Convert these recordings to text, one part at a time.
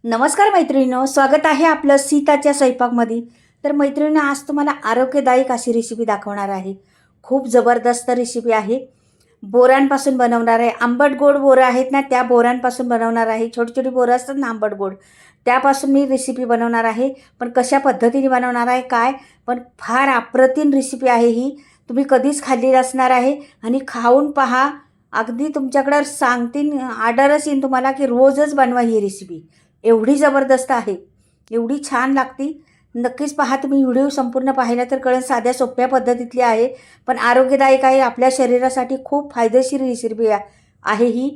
नमस्कार मैत्रिणींनो, स्वागत आहे आपलं सीताच्या स्वयंपाकमध्ये. तर मैत्रिणींनो, आज तुम्हाला आरोग्यदायक अशी रेसिपी दाखवणार आहे. खूप जबरदस्त रेसिपी आहे. बोरांपासून बनवणार आहे. आंबट गोड बोरं आहेत ना, त्या बोरांपासून बनवणार आहे. छोटी छोटी बोरं असतात ना आंबट गोड, त्यापासून मी रेसिपी बनवणार आहे. पण कशा पद्धतीने बनवणार आहे काय, पण फार अप्रतिम रेसिपी आहे ही. तुम्ही कधीच खाल्ली असणार आहे आणि खाऊन पहा. अगदी तुमच्याकडं सांगतील, ऑर्डरच येईन तुम्हाला की रोजच बनवा ही रेसिपी. एवढी जबरदस्त आहे, एवढी छान लागती. नक्कीच पहा. तुम्ही व्हिडिओ संपूर्ण पाहिला तर कळेल. साध्या सोप्या पद्धतीतली आहे, पण आरोग्यदायक आहे. आपल्या शरीरासाठी खूप फायदेशीर रेसिपी आहे ही.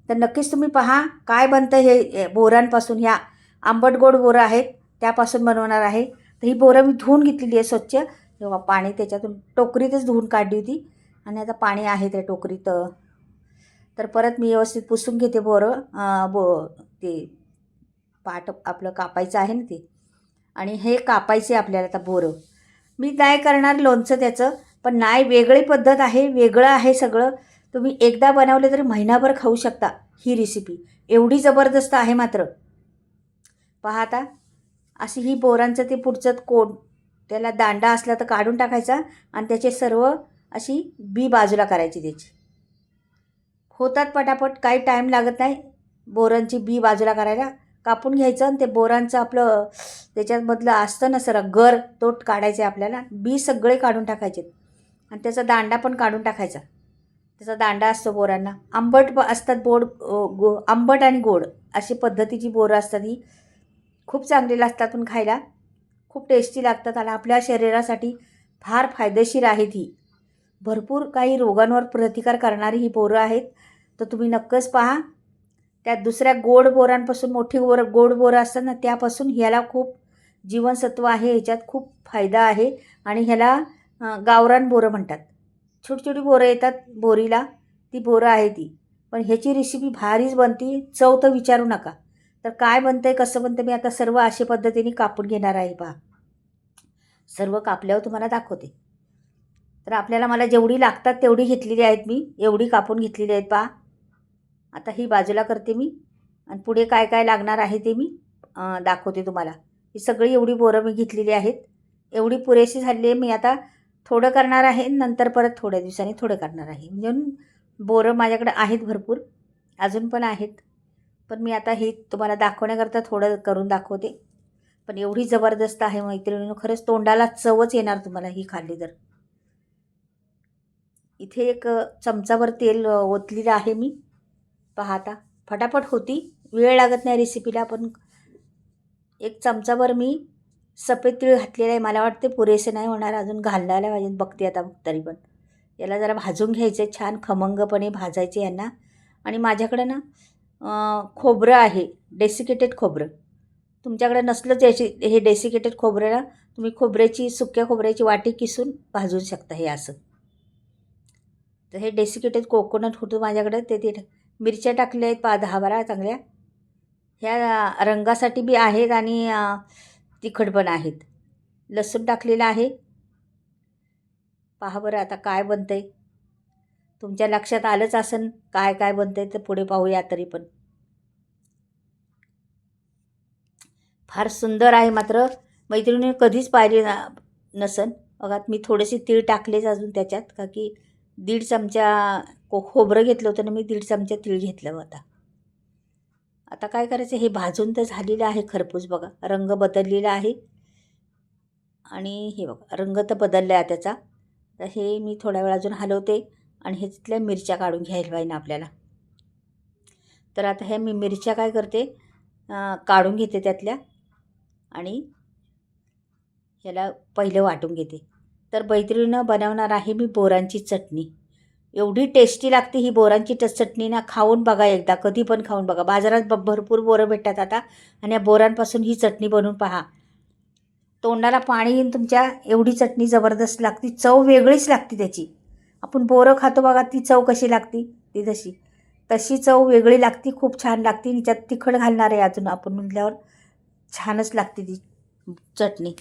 तर नक्कीच तुम्ही पहा काय बनतं हे. बोरांपासून, ह्या आंबट गोड बोरं आहेत त्यापासून बनवणार आहे. तर ही बोरं मी धुवून घेतलेली आहे स्वच्छ. तेव्हा पाणी त्याच्यातून टोकरीतच धुवून काढली होती आणि आता पाणी आहे त्या टोकरीत. तर परत मी व्यवस्थित पुसून घेते बोरं. ते पाट आपलं कापायचं आहे ना ते, आणि हे कापायचे आपल्याला आता बोरं. मी नाही करणार लोणचं त्याचं, पण नाही, वेगळी पद्धत आहे, वेगळं आहे सगळं. तुम्ही एकदा बनवले तरी महिनाभर खाऊ शकता ही रेसिपी. एवढी जबरदस्त आहे मात्र. पहा आता, अशी ही बोरांचं ते पुढचं कोड, त्याला दांडा असला तर काढून टाकायचा आणि त्याचे सर्व अशी बी बाजूला करायची त्याची. होतात पटापट, काही टाईम लागत नाही बोरांची बी बाजूला करायला. कापून घ्यायचं आणि ते बोरांचं आपलं त्याच्यामधलं असतं ना सर गर, तो काढायचं आहे आपल्याला. बी सगळे काढून टाकायचे आणि त्याचा दांडा पण काढून टाकायचा. त्याचा दांडा असतो बोरांना. आंबट असतात आंबट आणि गोड अशी पद्धतीची बोरं असतात ही. खूप चांगली लागतात पण खायला, खूप टेस्टी लागतात आणि आपल्या शरीरासाठी फार फायदेशीर आहेत ही. भरपूर काही रोगांवर प्रतिकार करणारी ही बोरं आहेत. तर तुम्ही नक्कीच पहा. त्यात दुसऱ्या गोड बोरांपासून, मोठी गोड बोरं असतात ना, त्यापासून ह्याला खूप जीवनसत्व आहे, ह्याच्यात खूप फायदा आहे. आणि ह्याला गावरान बोरं म्हणतात. छोटी छोटी बोरं येतात बोरीला, ती बोरं आहे ती. पण ह्याची रेसिपी भारीच बनती. चव तर विचारू नका. तर काय बनतं आहे, कसं बनतं, मी आता सर्व अशा पद्धतीने कापून घेणार आहे. पहा, सर्व कापल्यावर तुम्हाला दाखवते. तर आपल्याला, मला जेवढी लागतात तेवढी घेतलेली आहेत मी, एवढी कापून घेतलेली आहेत. पहा, आता ही बाजूला करते मी आणि पुढे काय काय लागणार आहे ते मी दाखवते तुम्हाला. ही सगळी एवढी बोरं मी घेतलेली आहेत. एवढी पुरेशी झाली आहे. मी आता थोडं करणार आहे, नंतर परत थोड्या दिवसांनी थोडं करणार आहे. म्हणजे बोरं माझ्याकडे आहेत भरपूर, अजून पण आहेत. पण मी आता हे तुम्हाला दाखवण्याकरता थोडं करून दाखवते. पण एवढी जबरदस्त आहे मैत्रिणींनो, खरंच तोंडाला चवच येणार तुम्हाला ही खाल्ली तर. इथे एक चमचाभर तेल ओतलेलं आहे मी. पहा आता, फटाफट होती, वेळ लागत नाही रेसिपीला. पण एक चमचाभर मी सफेद तीळ घातलेलं आहे. मला वाटते पुरेसे नाही होणार, अजून घालायला पाहिजे. बघते आता तरी पण. याला जरा भाजून घ्यायचे, छान खमंगपणे भाजायचे यांना. आणि माझ्याकडे ना खोबरं आहे, डेसिकेटेड खोबरं. तुमच्याकडे नसलंच याची, हे डेसिकेटेड खोबरं ना, तुम्ही खोबऱ्याची, सुक्या खोबऱ्याची वाटी किसून भाजू शकता हे असं. तर हे डेसिकेटेड कोकोनट होतं माझ्याकडे, ते मिरच्या टाकल्या आहेत 10-12 चांगल्या. ह्या रंगासाठी बी आहेत आणि तिखट पण आहेत. लसूण टाकलेलं आहे. पहा बरं आता काय बनतं आहे. तुमच्या लक्षात आलंच असेल काय काय बनतं आहे, तर पुढे पाहूया. तरी पण फार सुंदर आहे मात्र. मैत्रिणीने कधीच पाहिली नसन. बघा, मी थोडेसे तीळ टाकलेच अजून त्याच्यात, का की 1.5 चमचा खोबरं घेतलं होतं ना मी, 1.5 चमचा तीळ घेतलं होता. आता काय करायचं, हे भाजून तर झालेलं आहे खरपूस. बघा, रंग बदललेला आहे आणि हे बघा, रंग तर बदलला आहे त्याचा. तर हे मी थोड्या वेळ अजून हलवते आणि ह्याच्यातल्या मिरच्या काढून घ्यायला पाहिजे आपल्याला. तर आता ह्या मी मिरच्या काय करते, काढून घेते त्यातल्या आणि ह्याला पहिलं वाटून घेते. तर मैत्रिणीनं बनवणार आहे मी बोरांची चटणी. एवढी टेस्टी लागते ही बोरांची चटणी ना. खाऊन बघा एकदा, कधी पण खाऊन बघा. बाजारात भरपूर बोरं भेटतात आता, आणि या बोरांपासून ही चटणी बनवून पहा. तोंडाला पाणी येईन तुमच्या. एवढी चटणी जबरदस्त लागते, चव वेगळीच लागते त्याची. आपण बोरं खातो बघा, ती चव कशी लागते, ती तशी चव वेगळी लागते. खूप छान लागते. तिच्यात तिखट घालणार आहे अजून आपण म्हटल्यावर छानच लागते ती चटणी.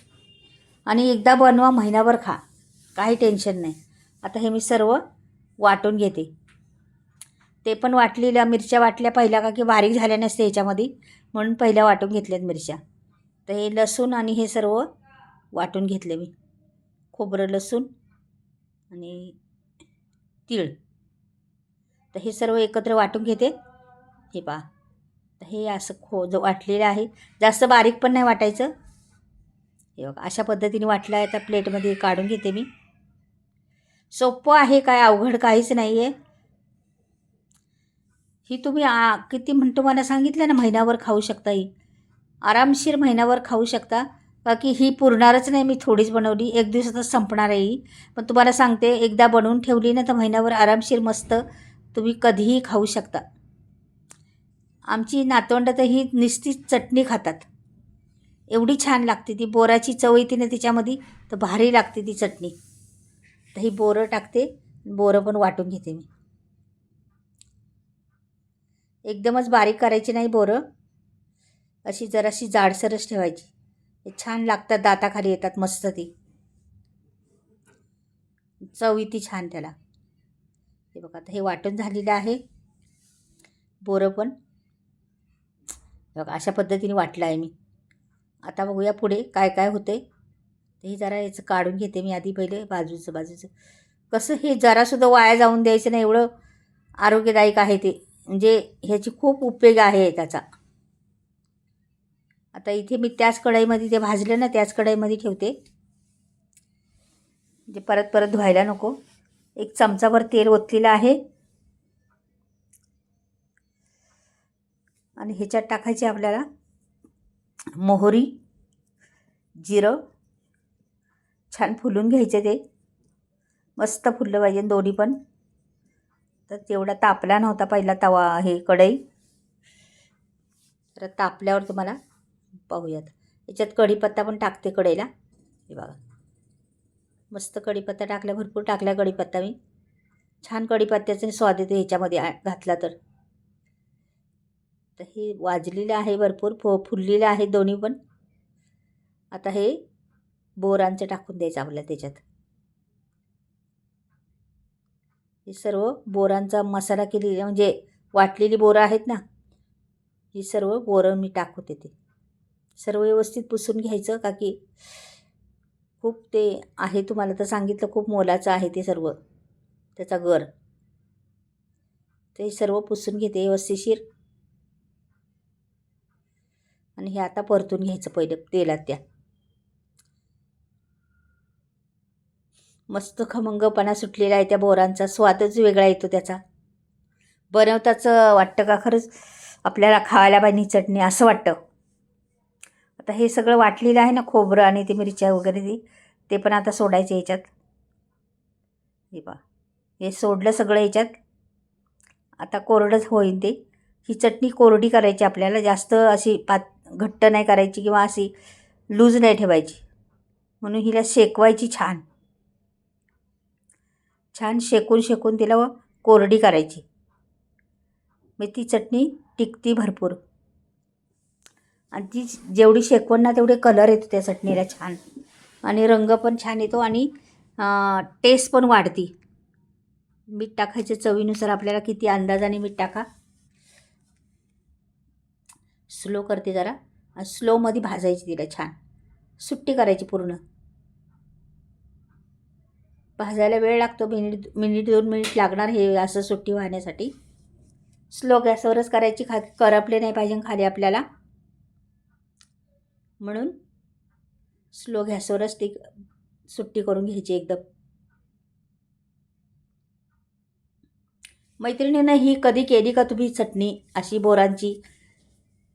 आणि एकदा बनवा, महिनाभर खा, काही टेन्शन नाही. आता हे मी सर्व वाटून घेते. ते पण वाटलेल्या मिरच्या वाटल्या पहिल्या का की बारीक झाल्या नसते याच्यामध्ये, म्हणून पहिल्या वाटून घेतल्यात मिरच्या. तर हे लसूण आणि हे सर्व वाटून घेतले मी, खोबरं लसूण आणि तीळ. तर हे सर्व एकत्र वाटून घेते. हे पहा, तर हे असं जो वाटलेलं आहे, जास्त बारीक पण नाही वाटायचं. हे बघा अशा पद्धतीने वाटलं आहे. आता प्लेटमध्ये काढून घेते मी. सोपं आहे, काय अवघड काहीच नाही आहे. ही तुम्ही किती म्हणतो मला सांगितलं ना, महिनाभर खाऊ शकता. ही आरामशीर महिनाभर खाऊ शकता. बाकी ही पुरणारच नाही, मी थोडीच बनवली, एक दिवसातच संपणार आहे ही. पण तुम्हाला सांगते, एकदा बनवून ठेवली ना तर महिनाभर आरामशीर मस्त तुम्ही कधीही खाऊ शकता. आमची नातवंड तर ही नुसती चटणी खातात, एवढी छान लागते ती. बोराची चव येते ना त्याच्यामध्ये, तर भारी लागते ती चटणी. तर ही बोरं टाकते, बोरं पण वाटून घेते मी. एकदमच बारीक करायची नाही बोरं, अशी जराशी जाडसरच ठेवायची. हे छान लागतात, दाताखाली येतात मस्त. ती चव येते छान त्याला. हे बघा आता हे वाटून झालेलं आहे बोरं पण. बघा अशा पद्धतीने वाटलं आहे मी. आता बघूया पुढे काय काय होते. हे जरा याचं काढून घेते मी आधी पहिले बाजूचं. कसं हे जरासुद्धा वाया जाऊन द्यायचं नाही, एवढं आरोग्यदायक आहे ते. म्हणजे ह्याची खूप उपयोग आहे त्याचा. आता इथे मी त्याच कढईमध्ये ते भाजलं ना, त्याच कढईमध्ये ठेवते, म्हणजे परत परत धुवायला नको. एक चमचाभर तेल ओतलेलं आहे आणि ह्याच्यात टाकायचे आपल्याला मोहरी, जिरं. छान फुलून घ्यायचे, ते मस्त फुललं पाहिजे दोन्ही पण. तर तेवढा तापला नव्हता पहिला तवा, हे कढई. तर तापल्यावर तुम्हाला पाहूयात. याच्यात कढीपत्ता पण टाकते कढईला. हे बघा मस्त कढीपत्ता टाकला, भरपूर टाकला कढीपत्ता मी. छान कढीपत्त्याचा स्वाद येते ह्याच्यामध्ये घातला तर. तर हे वाजलेलं आहे, भरपूर फुललेलं आहे दोन्ही पण. आता हे बोरांचं टाकून द्यायचं आपल्याला त्याच्यात. हे सर्व बोरांचा मसाला केलेली, म्हणजे वाटलेली बोरं आहेत ना, ही सर्व बोरं मी टाकून देते. सर्व व्यवस्थित पुसून घ्यायचं, का की खूप ते आहे, तुम्हाला तर सांगितलं खूप मोलाचं आहे ते सर्व, त्याचा गर. ते सर्व पुसून घेते व्यवस्थितशीर. आणि हे आता परतून घ्यायचं पहिले तेलात. त्या मस्त खमंगपणा सुटलेला आहे त्या बोरांचा, स्वादच वेगळा येतो त्याचा. बनवताच वाटतं का खरंच आपल्याला खायला पाहिजे चटणी, असं वाटतं. आता हे सगळं वाटलेलं आहे ना, खोबरं आणि ते मिरच्या वगैरे, ते पण आता सोडायचे याच्यात. हे पहा हे सोडलं सगळं याच्यात. आता कोरडंच होईल ते. ही चटणी कोरडी करायची आपल्याला, जास्त अशी घट्ट नाही करायची किंवा अशी लूज नाही ठेवायची. म्हणून हिला शेकवायची छान छान, शेकून तिला कोरडी करायची. मग ती चटणी टिकती भरपूर. आणि ती जेवढी शेकवण ना तेवढे कलर येतो त्या चटणीला छान, आणि रंग पण छान येतो, आणि टेस्ट पण वाढती. मीठ टाकायचं चवीनुसार, आपल्याला किती अंदाजाने मीठ टाका. स्लो करते जरा, स्लोमध्ये भाजायची तिला, छान सुट्टी करायची पूर्ण. भाजायला वेळ लागतो, मिनिट 2 मिनिट लागणार हे असं सुट्टी वाहण्यासाठी. स्लो गॅसवरच करायची, करपले नाही पाहिजे खाली आपल्याला, म्हणून स्लो गॅसवरच ती सुट्टी करून घ्यायची एकदम. मैत्रिणींना ही कधी केली का तुम्ही चटणी अशी बोरांची,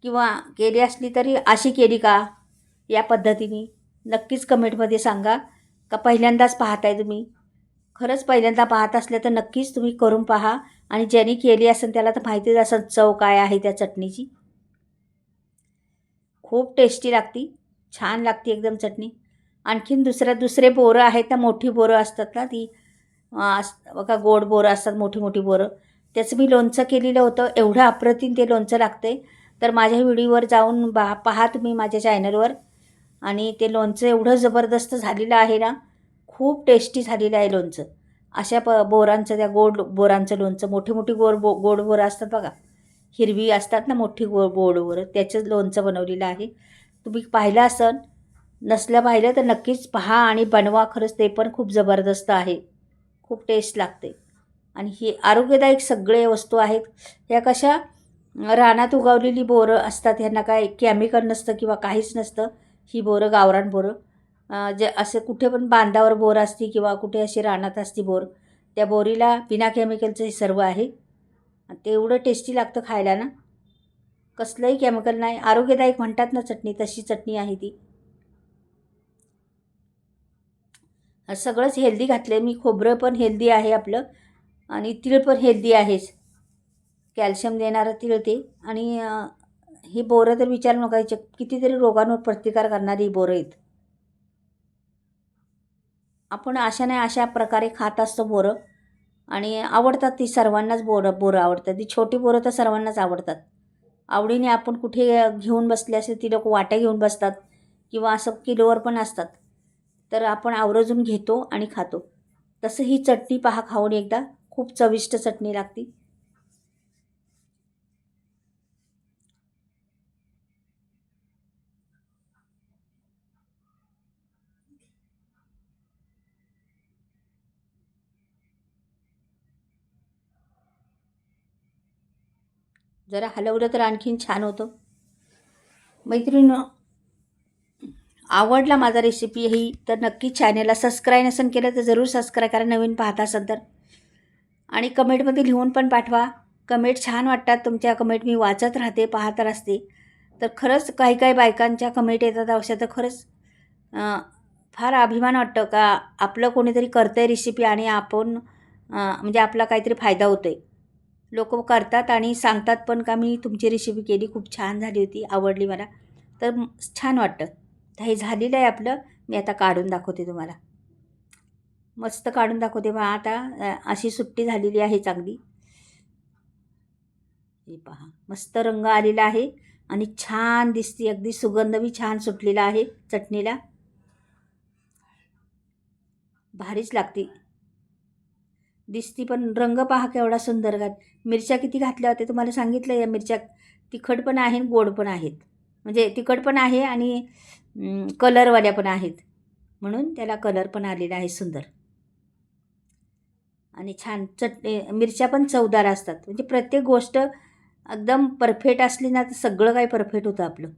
किंवा केली असली तरी अशी केली का या पद्धतीने? नक्कीच कमेंटमध्ये सांगा. का पहिल्यांदाच पाहताय तुम्ही? खरंच पहिल्यांदा पाहत असल्या तर नक्कीच तुम्ही करून पहा, आणि ज्यांनी केली असेल त्याला तर माहितीच असेल चव काय आहे त्या चटणीची. खूप टेस्टी लागती, छान लागते एकदम चटणी. आणखीन दुसरे बोरं आहेत ना, मोठी बोरं असतात ना, ती बघा गोड बोरं असतात, मोठी मोठी बोरं. त्याचं मी लोणचं केलेलं होतं, एवढं अप्रतिम ते लोणचं लागते. तर माझ्या व्हिडिओवर जाऊन पहा तुम्ही माझ्या चॅनलवर. आणि ते लोणचं एवढं जबरदस्त झालेलं आहे ना, खूप टेस्टी झालेलं आहे लोणचं. अशा बोरांचं, त्या गोड बोरांचं लोणचं, मोठी मोठी गोड बोरं असतात बघा, हिरवी असतात ना मोठी गोड बोरं, त्याचंच लोणचं बनवलेलं आहे. तुम्ही पाहिलं असन, नसलं पाहिलं तर नक्कीच पहा आणि बनवा. खरंच ते पण खूप जबरदस्त आहे, खूप टेस्ट लागते. आणि ही आरोग्यदायक सगळे वस्तू आहेत. ह्या कशा रानात उगवलेली बोरं असतात, ह्यांना काय केमिकल नसतं किंवा काहीच नसतं. ही बोरं गावरान बोरं, जे असे कुठे पण बांधावर बोर असती किंवा कुठे अशी रानात असती बोर, त्या बोरीला बिना केमिकलचं हे सर्व आहे. ते एवढं टेस्टी लागतं खायला ना, कसलंही केमिकल नाही. आरोग्यदायक म्हणतात ना चटणी, तशी चटणी आहे ती. सगळंच हेल्दी घातलं मी. खोबरं पण हेल्दी आहे आपलं आणि तीळ पण हेल्दी आहेच, कॅल्शियम देणारं तीळ ते. आणि ही बोरं तर विचारू नका, कितीतरी रोगांवर प्रतिकार करणारी ही बोरं आहेत. आपण अशा नाही अशा प्रकारे खात असतो बोरं आणि आवडतात ती सर्वांनाच. बोरं आवडतात. ती छोटी बोरं तर सर्वांनाच आवडतात. आवडीने आपण कुठे घेऊन बसले असेल, ती लोक वाट्या घेऊन बसतात किंवा असं किलोवर पण असतात, तर आपण आवर्जून घेतो आणि खातो. तसं ही चटणी पहा खाऊन एकदा, खूप चविष्ट चटणी लागते. जरा हलवलं तर आणखीन छान होतं. मैत्रिणी, आवडला माझा रेसिपी ही तर नक्की चॅनेलला सबस्क्राईब नसेल केलं तर जरूर सबस्क्राईब करा, नवीन पाहता असाल तर. आणि कमेंटमध्ये लिहून पण पाठवा. कमेंट छान वाटतात तुमच्या कमेंट, मी वाचत राहते, पाहत असते. तर खरंच काही काही बायकांच्या कमेंट येतात अशा, तर खरंच फार अभिमान वाटतं का आपलं कोणीतरी करतं आहे रेसिपी आणि आपण म्हणजे आपला काहीतरी फायदा होतो आहे. लोक करतात आणि सांगतात पण का मी तुमची रेसिपी केली, खूप छान झाली होती, आवडली मला. तर छान वाटतं. तर हे झालेलं आहे आपलं. मी आता काढून दाखवते तुम्हाला, मस्त काढून दाखवते बा. आता अशी सुट्टी झालेली आहे चांगली. हे पहा, मस्त रंग आलेला आहे आणि छान दिसते, अगदी सुगंध बी छान सुटलेला आहे चटणीला, भारीच लागते दिसती. पण रंग पहा केवढा सुंदर. मिरच्या किती घातल्या होत्या तुम्हाला सांगितलं. या मिरच्या तिखट पण आहेत, गोड पण आहेत. म्हणजे तिखट पण आहे आणि कलरवाल्या पण आहेत, म्हणून त्याला कलर पण आलेला आहे सुंदर. आणि छान चटणी, मिरच्या पण चवदार असतात. म्हणजे प्रत्येक गोष्ट एकदम परफेक्ट असली ना तर सगळं काही परफेक्ट होतं आपलं.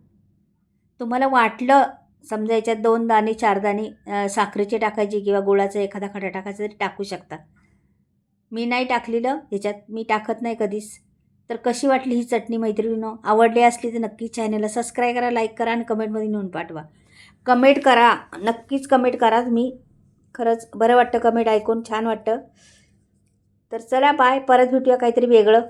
तुम्हाला वाटलं समजा याच्यात 2 दाणे 4 दाणे साखरेचे टाकायचे किंवा गुळाचा एखादा खडा टाकायचा तरी टाकू शकता. मी नाही टाकलेलं ह्याच्यात, मी टाकत नाही कधीच. तर कशी वाटली ही चटणी मैत्रिणींनो? आवडली असली तर नक्की चॅनलला सबस्क्राईब करा, लाईक करा आणि कमेंटमध्ये नेऊन पाठवा. कमेंट करा, नक्कीच कमेंट करा तुम्ही. खरंच बरं वाटतं कमेंट ऐकून, छान वाटतं. तर चला बाय, परत भेटूया काहीतरी वेगळं.